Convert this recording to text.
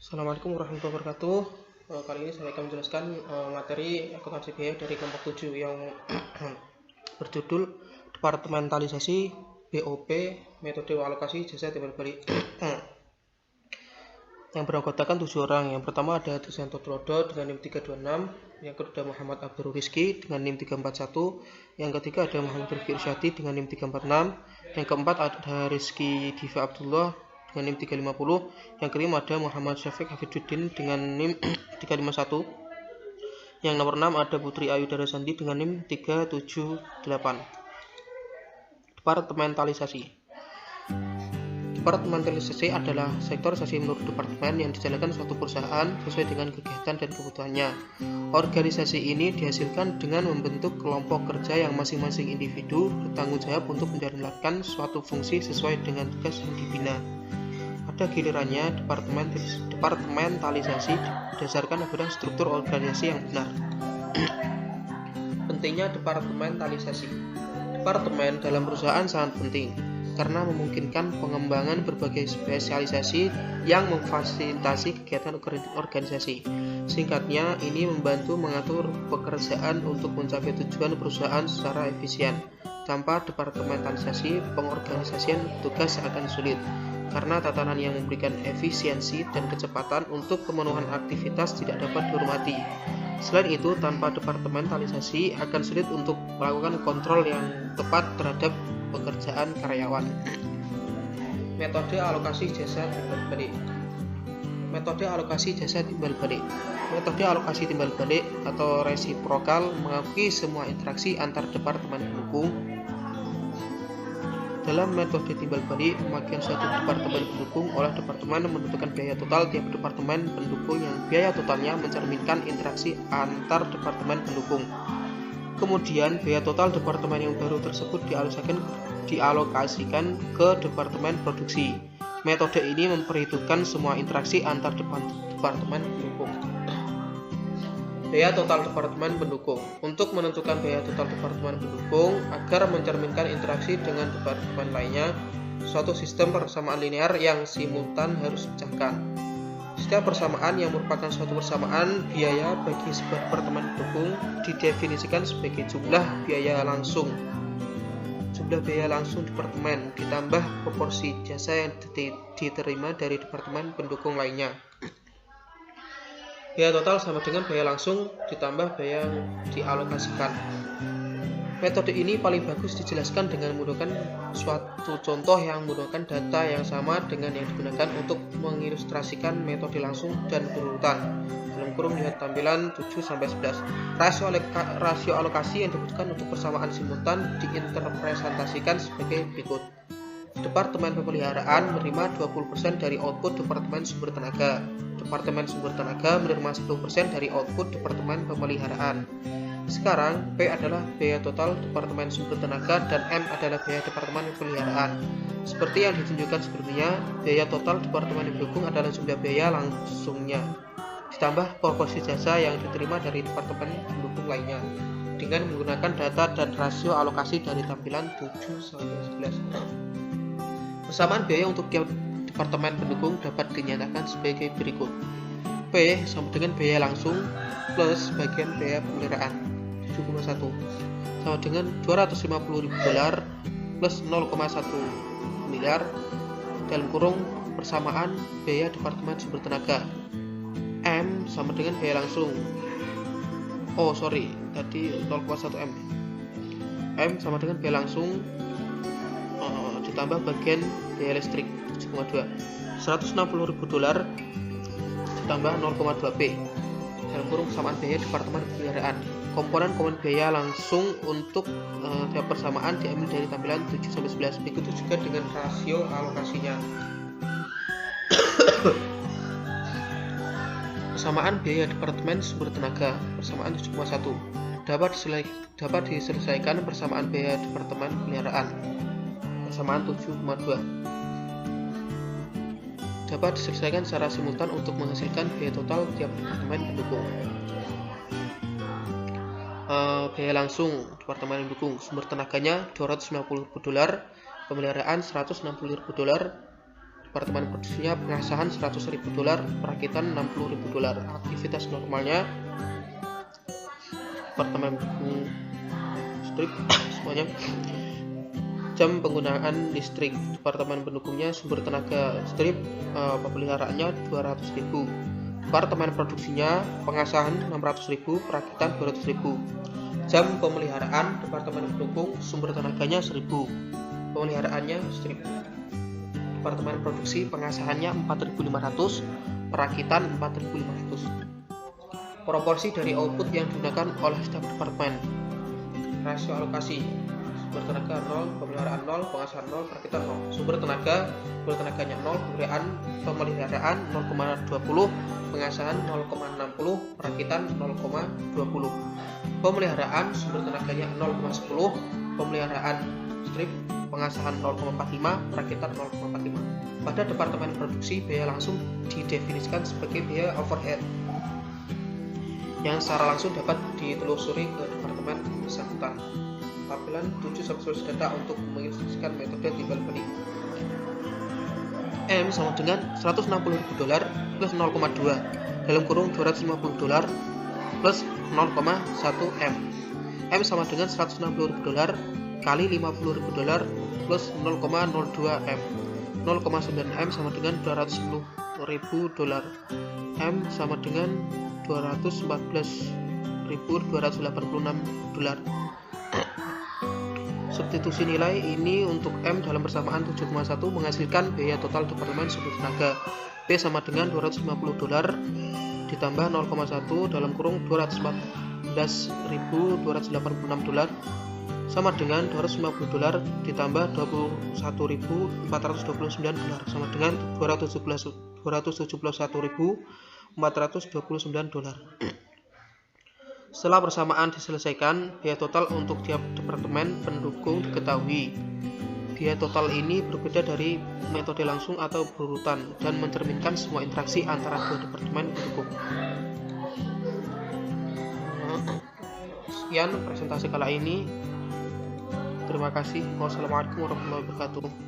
Assalamualaikum warahmatullahi wabarakatuh. Kali ini saya akan menjelaskan materi akuntansi biaya dari kelompok 7 yang berjudul Departementalisasi BOP Metode Alokasi Jasa Timbal Balik. Yang beranggotakan 7 orang. Yang pertama ada Dusanto Trodo dengan NIM 326, yang kedua Muhammad Abdul Rizki dengan NIM 341, yang ketiga ada Muhammad Rifki Irsyadi dengan NIM 346, yang keempat ada Rizky Diva Abdullah dengan NIM 350, yang kelima ada Muhammad Syafiq Hafiduddin dengan NIM 351, yang nomor 6 ada Putri Ayu Darasandi dengan NIM 378. Departementalisasi. Departementalisasi adalah sektorisasi menurut departemen yang dijalankan suatu perusahaan sesuai dengan kegiatan dan kebutuhannya. Organisasi ini dihasilkan dengan membentuk kelompok kerja yang masing-masing individu bertanggung jawab untuk menjalankan suatu fungsi sesuai dengan tugas yang dibina. Pada gilirannya, departementalisasi berdasarkan pada struktur organisasi yang benar. Pentingnya departementalisasi. Departemen dalam perusahaan sangat penting karena memungkinkan pengembangan berbagai spesialisasi yang memfasilitasi kegiatan organisasi. Singkatnya, ini membantu mengatur pekerjaan untuk mencapai tujuan perusahaan secara efisien. Tanpa departementalisasi, pengorganisasian tugas akan sulit, karena tatanan yang memberikan efisiensi dan kecepatan untuk pemenuhan aktivitas tidak dapat dihormati. Selain itu, tanpa departementalisasi akan sulit untuk melakukan kontrol yang tepat terhadap pekerjaan karyawan. Metode alokasi jasa timbal balik. Metode alokasi jasa timbal balik. Metode alokasi timbal balik atau resiprokal mengakui semua interaksi antar departemen pendukung. Dalam metode timbal balik, pemakaian suatu departemen pendukung oleh departemen menentukan biaya total tiap departemen pendukung yang biaya totalnya mencerminkan interaksi antar departemen pendukung. Kemudian, biaya total departemen yang baru tersebut dialokasikan ke departemen produksi. Metode ini memperhitungkan semua interaksi antar departemen pendukung. Biaya total departemen pendukung. Untuk menentukan biaya total departemen pendukung agar mencerminkan interaksi dengan departemen lainnya, suatu sistem persamaan linear yang simultan harus dipecahkan. Setiap persamaan yang merupakan suatu persamaan biaya bagi sebuah departemen pendukung didefinisikan sebagai jumlah biaya langsung. Jumlah biaya langsung departemen ditambah proporsi jasa yang diterima dari departemen pendukung lainnya. Biaya total sama dengan biaya langsung ditambah biaya yang dialokasikan. Metode ini paling bagus dijelaskan dengan menggunakan suatu contoh yang menggunakan data yang sama dengan yang digunakan untuk mengilustrasikan metode langsung dan berurutan. Dalam kurung lihat tampilan 7-11. Rasio alokasi yang dibutuhkan untuk persamaan simultan diinterpretasikan sebagai berikut. Departemen pemeliharaan menerima 20% dari output Departemen Sumber Tenaga. Departemen Sumber Tenaga menerima 10% dari output Departemen Pemeliharaan. Sekarang, P adalah biaya total Departemen Sumber Tenaga dan M adalah biaya Departemen Pemeliharaan. Seperti yang ditunjukkan sebelumnya, biaya total Departemen pendukung adalah jumlah biaya langsungnya, ditambah proporsi jasa yang diterima dari Departemen pendukung lainnya, dengan menggunakan data dan rasio alokasi dari tampilan 7-11. Persamaan biaya untuk tiap departemen pendukung dapat dinyatakan sebagai berikut. P sama dengan biaya langsung plus bagian biaya pemeliharaan 7,1 sama dengan $250.000 plus 0,1 miliar dalam kurung persamaan biaya departemen sumber tenaga. M sama dengan biaya langsung. Tadi 0,1 M. M sama dengan biaya langsung ditambah bagian biaya listrik 7,2. $160.000 ditambah 0,2 P dalam kurung persamaan biaya departemen pemeliharaan. Komponen biaya langsung untuk tiap persamaan diambil dari tampilan 7-11. Begitu juga dengan rasio alokasinya. Persamaan biaya departemen sumber tenaga persamaan 7,1 dapat diselesaikan persamaan biaya departemen pemeliharaan persamaan 7,2 dapat diselesaikan secara simultan untuk menghasilkan biaya total tiap departemen pendukung. Biaya langsung departemen pendukung, sumber tenaganya $250.000, pemeliharaan $160.000, departemen produksinya pengasahan $100.000, perakitan $60.000. Aktivitas normalnya departemen mendukung listrik semuanya. Jam penggunaan listrik departemen pendukungnya sumber tenaga listrik, pemeliharaannya $200.000. Departemen produksinya pengasahan $600.000, perakitan $200.000. Jam pemeliharaan departemen pendukung sumber tenaganya 1.000, pemeliharaannya 1.000. Departemen produksi pengasahannya 4.500, perakitan 4.500. Proporsi dari output yang digunakan oleh setiap departemen. Rasio alokasi sumber tenaga 0, pemeliharaan 0, pengasahan 0, perakitan 0. Sumber tenaganya 0, pemeliharaan 0,20, pengasahan 0,60, perakitan 0,20. Pemeliharaan sumber tenaganya 0,10, pemeliharaan strip pengasahan 0,45, perakitan 0,45. Pada departemen produksi, biaya langsung didefinisikan sebagai biaya overhead yang secara langsung dapat ditelusuri ke departemen bersangkutan. Tampilan 7 data untuk mengilustrasikan metode timbal balik. M sama dengan $160.000 plus 0,2 dalam kurung $250 plus 0,1 M. M sama dengan $160.000 kali $50.000 plus 0,02 M. 0,9 M sama dengan $210.000. M sama dengan $214.286. Substitusi nilai ini untuk M dalam persamaan 7,1 menghasilkan biaya total departemen sumber tenaga P sama dengan $250 ditambah 0,1 dalam kurung $214.286 sama dengan $250 ditambah $21.429 sama dengan $271.429. Setelah persamaan diselesaikan, biaya total untuk tiap departemen pendukung diketahui. Biaya total ini berbeda dari metode langsung atau berurutan dan mencerminkan semua interaksi antara dua departemen pendukung. Sekian presentasi kali ini. Terima kasih. Wassalamualaikum warahmatullahi wabarakatuh.